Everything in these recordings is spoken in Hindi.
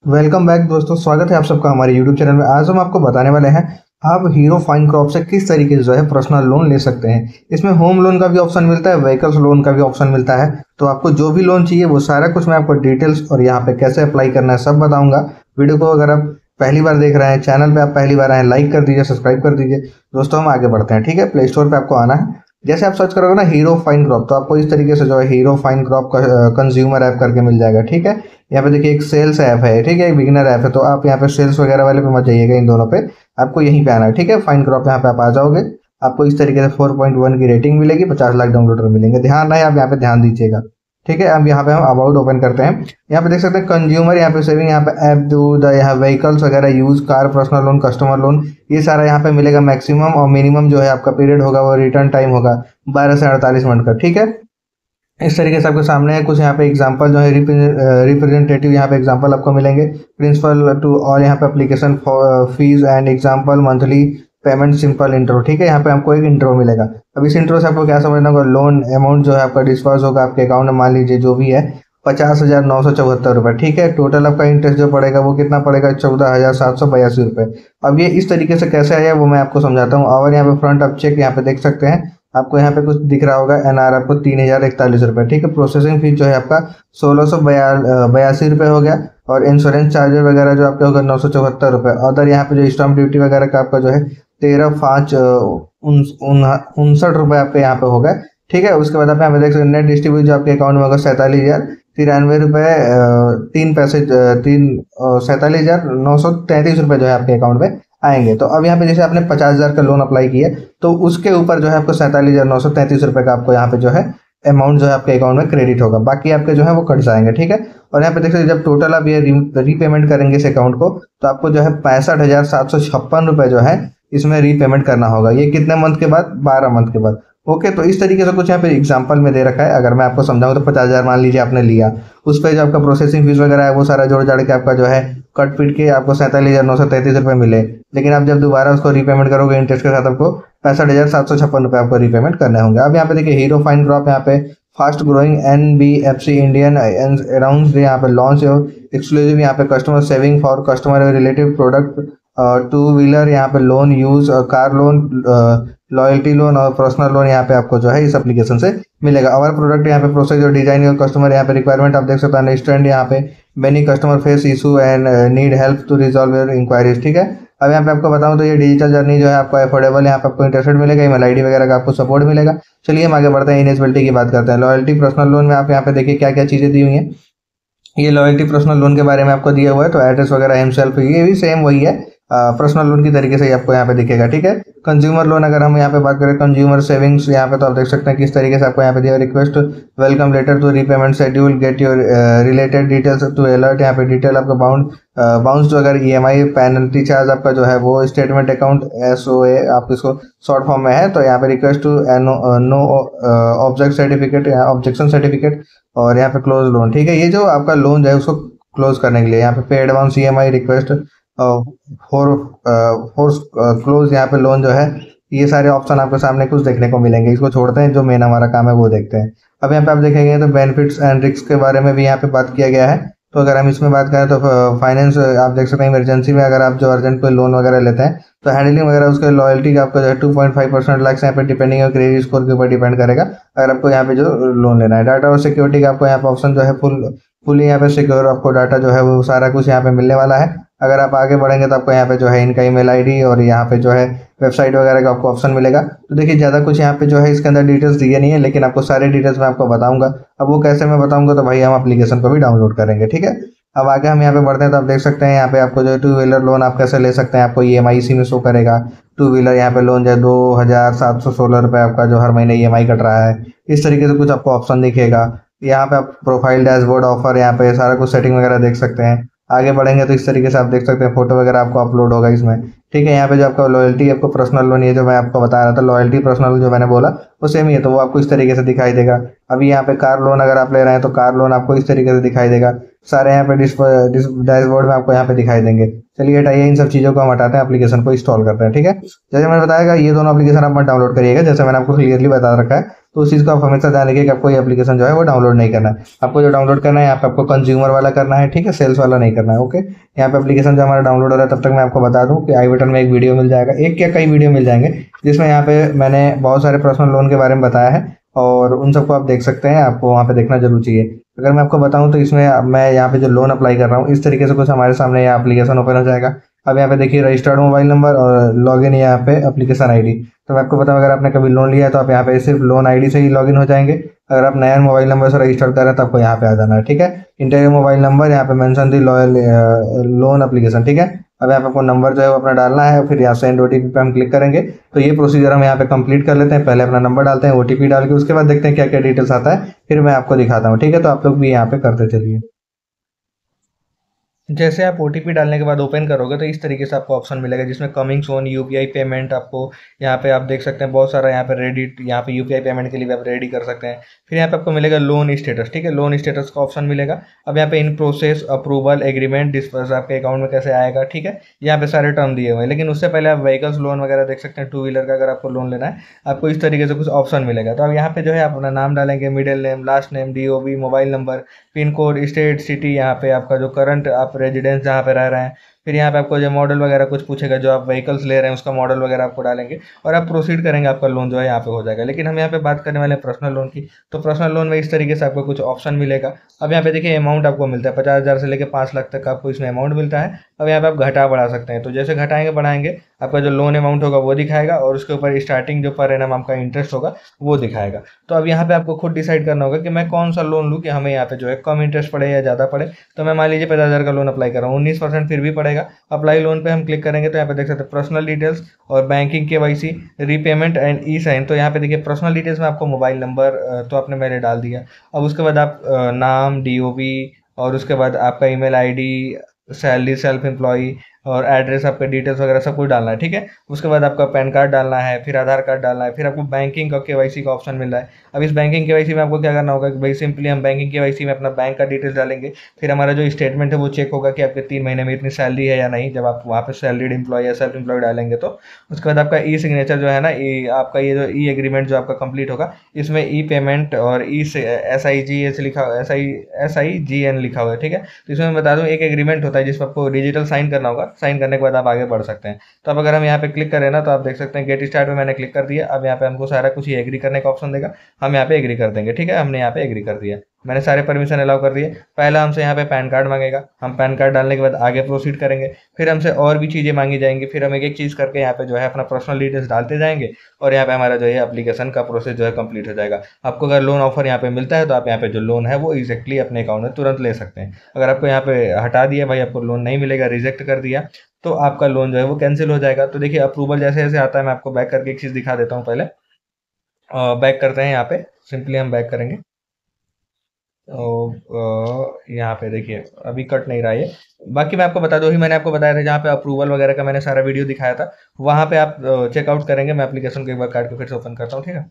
वेलकम बैक दोस्तों, स्वागत है आप सबका हमारे यूट्यूब चैनल में। आज हम आपको बताने वाले हैं आप हीरो फाइन क्रॉप से किस तरीके से जो है पर्सनल लोन ले सकते हैं। इसमें होम लोन का भी ऑप्शन मिलता है, व्हीकल्स लोन का भी ऑप्शन मिलता है। तो आपको जो भी लोन चाहिए वो सारा कुछ मैं आपको डिटेल्स और यहाँ पे कैसे अप्लाई करना है सब बताऊंगा। वीडियो को अगर आप पहली बार देख रहे हैं, चैनल पे आप पहली बार आए, लाइक कर दीजिए, सब्सक्राइब कर दीजिए। दोस्तों हम आगे बढ़ते हैं, ठीक है। प्ले स्टोर पे आपको आना है। जैसे आप सर्च करोगे ना हीरो फाइन क्रॉप, तो आपको इस तरीके से जो है हीरो फाइन क्रॉप का कंज्यूमर ऐप करके मिल जाएगा, ठीक है। यहाँ पे देखिए एक सेल्स ऐप है, ठीक है, एक बिगिनर ऐप है। तो आप यहाँ पे सेल्स वगैरह वाले पे मत जाइएगा, इन दोनों पे आपको यहीं पे आना है, ठीक है। फाइन क्रॉप यहाँ पे आप आ जाओगे, आपको इस तरीके से 4.1 की रेटिंग मिलेगी, 50 लाख डाउनलोडर मिलेंगे। ध्यान रहे, आप यहाँ पे ध्यान दीजिएगा, ठीक है। अब यहाँ पे हम अबाउट ओपन करते हैं। यहाँ पे देख सकते हैं कंज्यूमर, यहाँ पे सेविंग, यहाँ पे ऐप दो द यहाँ व्हीकल्स वगैरह, use car, personal loan, customer loan, ये सारा यहाँ पे मिलेगा। मैक्सिमम और मिनिमम जो है आपका पीरियड होगा वो रिटर्न टाइम होगा 12 से 48 मिनट का, ठीक है। इस तरीके से आपके सामने है कुछ यहाँ पे एग्जांपल जो है रिप्रेजेंटेटिव यहाँ पे एग्जांपल आपको मिलेंगे। प्रिंसिपल टू ऑल यहाँ पे application fees and example monthly payment simple intro, ठीक है। यहाँ पे आपको एक इंट्रो मिलेगा। अब इस इंट्रो से आपको क्या समझना होगा, लोन अमाउंट जो है आपका डिस्पर्स होगा आपके अकाउंट में, मान लीजिए जो भी है 50,974 रुपये, ठीक है। टोटल आपका इंटरेस्ट जो पड़ेगा वो कितना पड़ेगा, 14,782 रुपये। अब ये इस तरीके से कैसे आया वो मैं आपको समझाता हूँ। और यहाँ पे फ्रंट आप चेक यहाँ पे देख सकते हैं, आपको यहाँ पे कुछ दिख रहा होगा एनआर आपको 3,041 रुपये, ठीक है। प्रोसेसिंग फीस जो है आपका 1,682 रुपये हो गया। और इंश्योरेंस चार्जेस वगैरह जो आपके होगा 974 रुपये। अदर यहाँ पे जो स्टाम्प ड्यूटी वगैरह का आपका जो है 13,559 रुपये आपके यहाँ पे होगा, ठीक है। उसके बाद आप यहाँ पे देख सकते हैं नेट डिस्ट्रीब्यूट जो आपके अकाउंट में होगा 47,093 रुपये 3 पैसे 47,933 रुपये जो है आपके अकाउंट में आएंगे। तो अब यहाँ पे जैसे आपने 50,000 का लोन अप्लाई किया, तो उसके ऊपर जो है आपको 47,933 रुपये का आपको यहाँ पे जो है अमाउंट जो है आपके अकाउंट में क्रेडिट होगा। बाकी आपके जो है वो कट जाएंगे, ठीक है। और यहाँ पे देख सकते जब टोटल आप ये रीपेमेंट करेंगे इस अकाउंट को, तो आपको जो है 65,756 रुपये जो है इसमें रीपेमेंट करना होगा। ये कितने मंथ के बाद, 12 मंथ के बाद। ओके, तो इस तरीके से कुछ यहाँ पे एग्जांपल में दे रखा है। अगर मैं आपको समझाऊं तो 50,000 मान लीजिए आपने लिया, उस पर जो आपका प्रोसेसिंग फीस वगैरह है वो सारा जोड़ जाड़ के आपका जो है कट पीट के आपको 47,933 रुपये मिले। लेकिन आप जब दोबारा उसको रीपेमेंट करोगे इंटरेस्ट के साथ, आपको 65,756 रुपये आपको रीपेमेंट करने होंगे। अब यहाँ पे देखिए हीरो फाइन क्रॉप यहाँ पे fast growing NBFC Indian around यहाँ पे लॉन्च एक्सक्लूसिव यहाँ पे customer saving for customer related product, two wheeler यहाँ पे loan, use car loan, loyalty loan और पर्सनल लोन यहाँ पे आपको जो है इस एप्लीकेशन से मिलेगा। और प्रोडक्ट यहाँ पे प्रोसेस और डिजाइन और कस्टमर यहाँ पे रिक्वायरमेंट आप देख सकते हैं। अंडरस्टैंड यहाँ पे many customer face issue and need help to resolve your inquiries, ठीक है। अब यहाँ पे आपको बताऊं तो ये डिजिटल जर्नी जो है आपको अफोर्डेबल, यहाँ पे आपको इंटरेस्टेड मिलेगा, ईमेल आईडी वगैरह का आपको सपोर्ट मिलेगा। चलिए हम आगे बढ़ते हैं, इनिजिबिलिटी की बात करते हैं। लॉयल्टी पर्सनल लोन में आप यहाँ पे देखिए क्या क्या चीज़ें दी हुई हैं। ये लॉयल्टी पर्सनल लोन के बारे में आपको दिया हुआ है, तो एड्रेस वगैरह हिमसेल्फ ये भी सेम वही है, पर्सनल लोन की तरीके से ही आपको यहाँ पे दिखेगा, ठीक है। कंज्यूमर लोन अगर हम यहाँ पे बात करें, कंज्यूमर सेविंग्स यहाँ पे तो आप देख सकते हैं किस तरीके से आपको यहाँ पे दिया। Request welcome letter to repayment schedule, get your related details to alert, यहाँ पे डिटेल आपका बाउंस जो अगर EMI पेनल्टी चार्ज आपका जो है वो स्टेटमेंट अकाउंट SOA आप इसको शॉर्ट फॉर्म में है। तो यहाँ पे request to no object certificate, objection certificate, और यहाँ पे क्लोज लोन, ठीक है। ये जो आपका लोन जो है उसको क्लोज करने के लिए यहाँ पे advance EMI request for close यहाँ पे लोन जो है, ये सारे ऑप्शन आपके सामने कुछ देखने को मिलेंगे। इसको छोड़ते हैं, जो मेन हमारा काम है वो देखते हैं। अब यहाँ पे आप देखेंगे तो बेनिफिट्स एंड रिस्क के बारे में भी यहाँ पे बात किया गया है। तो अगर हम इसमें बात करें तो फाइनेंस आप देख सकते हैं, इमरजेंसी में अगर आप जो अर्जेंट कोई लोन वगैरह लेते हैं तो हैंडलिंग वगैरह उसके लॉयल्टी का आपका जो है 2.5% लैक्स यहाँ पे डिपेंडिंग और क्रेडिट स्कोर के ऊपर डिपेंड करेगा अगर आपको यहाँ पे जो लोन लेना है। डाटा और सिक्योरिटी का आपको यहाँ पे ऑप्शन जो है फुली यहाँ पे सिक्योर आपको डाटा जो है वो सारा कुछ यहाँ पे मिलने वाला है। अगर आप आगे बढ़ेंगे तो आपको यहाँ पे जो है इनका ईमेल आईडी और यहाँ पे जो है वेबसाइट वगैरह का आपको ऑप्शन मिलेगा। तो देखिए ज़्यादा कुछ यहाँ पे जो है इसके अंदर डिटेल्स दिए नहीं है, लेकिन आपको सारे डिटेल्स मैं आपको बताऊंगा। अब वो कैसे मैं बताऊंगा, तो भाई हम एप्लीकेशन को भी डाउनलोड करेंगे, ठीक है। अब आगे हम यहाँ पे बढ़ते हैं, तो आप देख सकते हैं यहाँ पे आपको जो है टू व्हीलर लोन आप कैसे ले सकते हैं, आपको EMI इसी में शो करेगा। टू व्हीलर यहाँ पे लोन जो है 2,716 रुपये आपका जो हर महीने EMI कट रहा है, इस तरीके से कुछ आपको ऑप्शन दिखेगा। यहाँ पे आप प्रोफाइल डैशबोर्ड ऑफर यहाँ पे सारा कुछ सेटिंग वगैरह देख सकते हैं। आगे बढ़ेंगे तो इस तरीके से आप देख सकते हैं फोटो वगैरह आपको अपलोड होगा इसमें, ठीक है। यहाँ पे जो आपका लॉयल्टी आपको पर्सनल लोन, ये जो मैं आपको बता रहा था लॉयल्टी पर्सनल जो मैंने बोला वो सेम ही है, तो वो आपको इस तरीके से दिखाई देगा। अभी यहाँ पे कार लोन अगर आप ले रहे हैं तो कार लोन आपको इस तरीके से दिखाई देगा। सारे यहाँ पे डैशबोर्ड में आपको यहाँ पे दिखाई देंगे। चलिए हटाइए, इन सब चीज़ों को हम हटाते हैं, एप्लीकेशन को इंस्टॉल करते हैं, ठीक है। जैसे मैंने बताया ये दोनों एप्लीकेशन आप मत डाउनलोड करिएगा, जैसे मैंने आपको क्लियरली बता रखा है। तो उस चीज़ को आप हमेशा ध्यान रखिए कि आपको ये एप्लीकेशन जो है वो डाउनलोड नहीं करना है। आपको जो डाउनलोड करना है यहाँ पे आपको कंज्यूमर वाला करना है, ठीक है, सेल्स वाला नहीं करना है। ओके, यहाँ पे एप्लीकेशन जो हमारा डाउनलोड हो रहा है तब तक मैं आपको बता दूं कि आई बटन में एक वीडियो मिल जाएगा, एक या कई वीडियो मिल जाएंगे, जिसमें यहाँ पे मैंने बहुत सारे पर्सनल लोन के बारे में बताया है और उन सबको आप देख सकते हैं। आपको वहाँ पे देखना जरूर चाहिए। अगर मैं आपको बताऊं तो इसमें मैं यहाँ पे जो लोन अप्लाई कर रहा हूँ इस तरीके से कुछ हमारे सामने यह एप्लीकेशन ओपन हो जाएगा। अब यहाँ पे देखिए रजिस्टर्ड मोबाइल नंबर और लॉगिन यहाँ पे एप्लीकेशन आईडी। तो मैं आपको बताऊं अगर आपने कभी लोन लिया है तो आप यहाँ पे सिर्फ लोन आईडी से ही लॉगिन हो जाएंगे। अगर आप नया मोबाइल नंबर से रजिस्टर कर रहे हैं तो आपको यहाँ पे आ जाना है, ठीक है। इंटर मोबाइल नंबर यहाँ पे mention the loyal loan application, ठीक है। अब यहाँ पे आपको नंबर जो है वो अपना डालना है, फिर यहाँ सेंड ओटीपी पे हम क्लिक करेंगे। तो ये प्रोसीजर हम यहाँ पे कंप्लीट कर लेते हैं। पहले अपना नंबर डालते हैं, ओटीपी डाल के उसके बाद देखते हैं क्या क्या डिटेल्स आता है, फिर मैं आपको दिखाता हूँ, ठीक है। तो आप लोग भी यहाँ पे करते चलिए। जैसे आप ओटीपी डालने के बाद ओपन करोगे तो इस तरीके से आपको ऑप्शन मिलेगा जिसमें कमिंग सोन यूपीआई पेमेंट। आपको यहाँ पे आप देख सकते हैं बहुत सारा यहाँ पे रेडी, यहाँ पे यूपीआई पेमेंट के लिए भी आप रेडी कर सकते हैं। फिर यहाँ पे आपको मिलेगा लोन स्टेटस, ठीक है, लोन स्टेटस का ऑप्शन मिलेगा। अब यहाँ पे in process approval agreement disperse आपके अकाउंट में कैसे आएगा, ठीक है। यहाँ पे सारे टर्म दिए हुए हैं, लेकिन उससे पहले आप व्हीकल्स लोन वगैरह देख सकते हैं। टू व्हीलर का अगर आपको लोन लेना है आपको इस तरीके से कुछ ऑप्शन मिलेगा। तो अब यहाँ पे जो है अपना नाम डालेंगे, middle name, last name, DOB, mobile number, pin code, state, city, यहाँ पे आपका जो करंट आप रेजिडेंस जहाँ पे रह रहे हैं। फिर यहाँ पे आपको जो मॉडल वगैरह कुछ पूछेगा, जो आप व्हीकल्स ले रहे हैं उसका मॉडल वगैरह आपको डालेंगे और आप प्रोसीड करेंगे, आपका लोन जो है यहाँ पे हो जाएगा। लेकिन हम यहाँ पे बात करने वाले हैं पर्सनल लोन की। तो पर्सनल लोन में इस तरीके से आपको कुछ ऑप्शन मिलेगा। अब यहाँ पे देखिए अमाउंट आपको मिलता है 50,000 से लेकर 5 लाख तक आपको इसमें अमाउंट मिलता है। अब यहाँ पे आप घटा बढ़ा सकते हैं। तो जैसे घटाएंगे बढ़ाएंगे आपका जो लोन अमाउंट होगा वो दिखाएगा और उसके ऊपर स्टार्टिंग जो पर एनम आपका इंटरेस्ट होगा वो दिखाएगा। तो अब यहाँ पे आपको खुद डिसाइड करना होगा कि मैं कौन सा लोन लूँ कि हमें यहाँ पे जो है कम इंटरेस्ट पड़े या ज़्यादा पड़े। तो मैं मान लीजिए 50,000 का लोन अप्लाई कर रहा हूँ, 19% फिर भी पड़ेगा। अप्लाई लोन पे हम क्लिक करेंगे तो यहाँ पे देख सकते हैं पर्सनल डिटेल्स और banking KYC, repayment and e sign. तो यहाँ पे देखिए पर्सनल डिटेल्स में आपको मोबाइल नंबर तो आपने मैंने डाल दिया। अब उसके बाद आप नाम, डीओबी और उसके बाद आपका email ID, salary, self employee और एड्रेस, आपके डिटेल्स वगैरह सब कुछ डालना है, ठीक है। उसके बाद आपका पैन कार्ड डालना है, फिर आधार कार्ड डालना है, फिर आपको बैंकिंग का केवाईसी का ऑप्शन मिल रहा है। अब इस बैंकिंग केवाईसी में आपको क्या करना होगा कि भाई सिंपली हम बैंकिंग केवाईसी में अपना बैंक का डिटेल्स डालेंगे। फिर हमारा जो स्टेटमेंट है वो चेक होगा कि आपके 3 महीने में इतनी सैलरी है या नहीं, जब आप वहाँ पे सैलरीड एम्प्लॉय या सेल्फ एम्प्लॉयड डालेंगे तो। उसके बाद आपका ई सिग्नेचर जो है ना, आपका ये जो ई एग्रीमेंट जो आपका कंप्लीट होगा इसमें ई पेमेंट और ई SIGN लिखा हुआ है, SIGN लिखा हुआ है, ठीक है। तो इसमें मैं बता दूं एक एग्रीमेंट होता है जिसमें आपको डिजिटल साइन करना होगा। साइन करने के बाद आप आगे बढ़ सकते हैं। तो अब अगर हम यहाँ पे क्लिक करें ना तो आप देख सकते हैं गेट स्टार्ट में मैंने क्लिक कर दिया। अब यहाँ पे हमको सारा कुछ ही एग्री करने का ऑप्शन देगा, हम यहाँ पे एग्री कर देंगे, ठीक है। हमने यहाँ पे एग्री कर दिया, मैंने सारे परमिशन अलाउ कर दिए। पहला हमसे यहाँ पे पैन कार्ड मांगेगा, हम पैन कार्ड डालने के बाद आगे प्रोसीड करेंगे। फिर हमसे और भी चीज़ें मांगी जाएंगी, फिर हम एक एक चीज़ करके यहाँ पे जो है अपना पर्सनल डिटेल्स डालते जाएंगे और यहाँ पे हमारा जो है एप्लीकेशन का प्रोसेस जो है कंप्लीट हो जाएगा। आपको अगर लोन ऑफर यहाँ पे मिलता है तो आप यहाँ पे जो लोन है वो इजेक्टली अपने अकाउंट में तुरंत ले सकते हैं। अगर आपको यहाँ पे हटा दिया भाई, आपको लोन नहीं मिलेगा, रिजेक्ट कर दिया, तो आपका लोन जो है वो कैंसिल हो जाएगा। तो देखिए अप्रूवल जैसे जैसे आता है, मैं आपको बैक करके एक चीज़ दिखा देता हूँ। पहले बैक करते हैं, यहाँ पे सिंपली हम बैक करेंगे। यहाँ पे देखिए अभी कट नहीं रहा है। बाकी मैं आपको बता दूँ, ही मैंने आपको बताया था जहाँ पे अप्रूवल वगैरह का मैंने सारा वीडियो दिखाया था, वहाँ पे आप चेकआउट करेंगे। मैं एप्लीकेशन को एक बार काट के फिर से ओपन करता हूँ, ठीक है।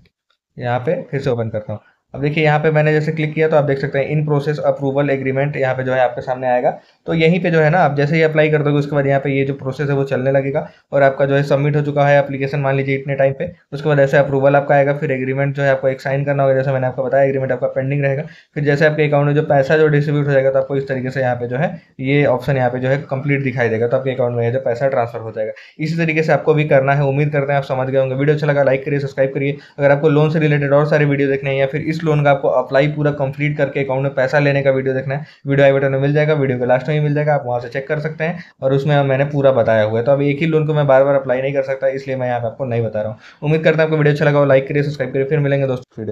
यहाँ पे फिर से ओपन करता हूँ। अब देखिए यहाँ पे मैंने जैसे क्लिक किया तो आप देख सकते हैं इन प्रोसेस अप्रूवल एग्रीमेंट यहाँ पे जो है आपके सामने आएगा। तो यहीं पे जो है ना आप जैसे ही अप्लाई कर दोगे उसके बाद यहाँ पे ये जो प्रोसेस है वो चलने लगेगा और आपका जो है सबमिट हो चुका है एप्लीकेशन, मान लीजिए इतने टाइम पे। उसके बाद ऐसे अप्रूवल आपका आएगा, फिर एग्रीमेंट जो है आपको एक साइन करना होगा, जैसे मैंने आपको बताया एग्रीमेंट आपका पेंडिंग रहेगा। फिर जैसे आपके अकाउंट में जो पैसा जो डिस्ट्रीब्यूट हो जाएगा तो आपको इस तरीके से यहाँ पे जो है ये ऑप्शन यहाँ पे जो है कंप्लीट दिखाई देगा, तो आपके अकाउंट में जो पैसा ट्रांसफर हो जाएगा। इसी तरीके से आपको भी करना है। उम्मीद करते हैं आप समझ गए होंगे। वीडियो अच्छा लगा लाइक करिए, सब्सक्राइब करिए। अगर आपको लोन से रिलेटेड और सारे वीडियो देखने हैं या फिर इस लोन का आपको अप्लाई पूरा कंप्लीट करके अकाउंट में पैसा लेने का वीडियो देखना है, वीडियो आई बटन में मिल जाएगा, वीडियो के लास्ट में ही मिल जाएगा, आप वहां से चेक कर सकते हैं और उसमें मैंने पूरा बताया हुआ है। तो अब एक ही लोन को मैं बार बार अप्लाई नहीं कर सकता, इसलिए मैं यहाँ पे आपको नहीं बता रहा हूँ। उम्मीद करता हूँ आपको वीडियो अच्छा लगा हो, लाइक करिए, सब्सक्राइब करिए। फिर मिलेंगे दोस्तों।